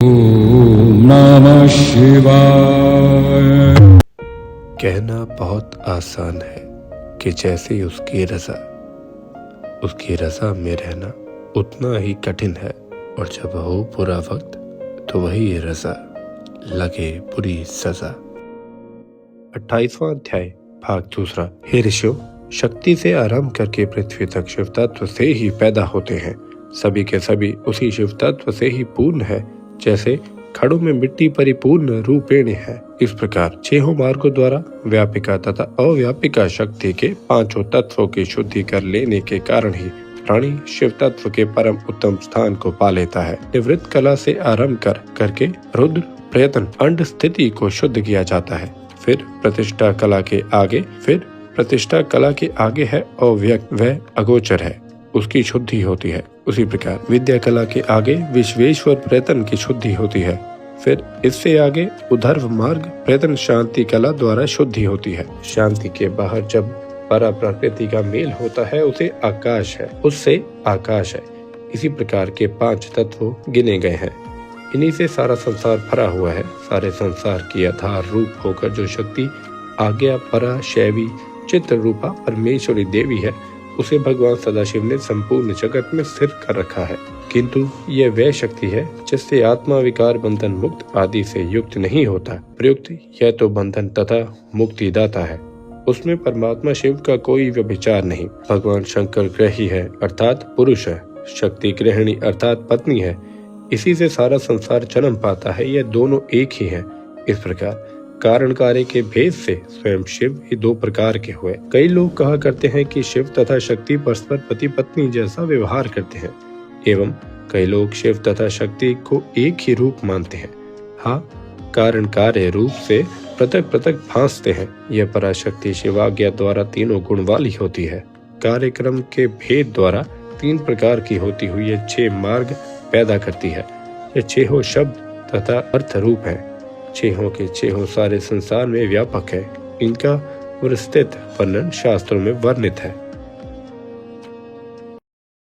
ओम नमः शिवाय। कहना बहुत आसान है कि जैसे उसकी रज़ा में रहना उतना ही कठिन है, और जब हो बुरा वक्त तो वही रज़ा लगे बुरी सजा। 28वां अध्याय भाग दूसरा। हे ऋषियों, शक्ति से आरंभ करके पृथ्वी तक शिव तत्व से ही पैदा होते हैं। सभी के सभी उसी शिव तत्व से ही पूर्ण है, जैसे खड़ों में मिट्टी परिपूर्ण रूपेण है। इस प्रकार छहों मार्गों द्वारा व्यापिका तथा अव्यापिका शक्ति के पांचों तत्वों की शुद्धि कर लेने के कारण ही प्राणी शिव तत्व के परम उत्तम स्थान को पा लेता है। निवृत्त कला से आरंभ करके रुद्र प्रयत्न अंड स्थिति को शुद्ध किया जाता है। फिर प्रतिष्ठा कला के आगे है अव्यक्त, वह अगोचर है, उसकी शुद्धि होती है। उसी प्रकार विद्या कला के आगे विश्वेश्वर प्रयत्न की शुद्धि होती है। फिर इससे आगे उधर्व मार्ग प्रयत्न शांति कला द्वारा शुद्धि होती है। शांति के बाहर जब परा प्रकृति का मेल होता है उससे आकाश है। इसी प्रकार के 5 तत्व गिने गए हैं। इन्हीं से सारा संसार भरा हुआ है। सारे संसार की आधार रूप होकर जो शक्ति आज्ञा परा शैवी चित्र रूपा परमेश्वरी देवी है, उसे भगवान सदाशिव ने संपूर्ण जगत में स्थिर कर रखा है। किंतु यह वह शक्ति है जिससे आत्मा विकार बंधन मुक्त आदि से युक्त नहीं होता। प्रयुक्त यह तो बंधन तथा मुक्ति दाता है, उसमें परमात्मा शिव का कोई व्यभिचार नहीं। भगवान शंकर ग्रही है अर्थात पुरुष है, शक्ति गृहिणी अर्थात पत्नी है। इसी से सारा संसार जन्म पाता है, यह दोनों एक ही है। इस प्रकार कारण कार्य के भेद से स्वयं शिव ही 2 प्रकार के हुए। कई लोग कहा करते हैं कि शिव तथा शक्ति परस्पर पति पत्नी जैसा व्यवहार करते हैं, एवं कई लोग शिव तथा शक्ति को एक ही रूप मानते हैं। हाँ, कारण कार्य रूप से पृथक पृथक भांसते हैं। यह पराशक्ति शिवाज्ञा द्वारा तीनों गुण वाली होती है। कार्यक्रम के भेद द्वारा 3 प्रकार की होती हुई ये 6 मार्ग पैदा करती है। ये 6 शब्द तथा अर्थ रूप है। 6 के 6 सारे संसार में व्यापक है। इनका विस्तृत वर्णन शास्त्रों में वर्णित है।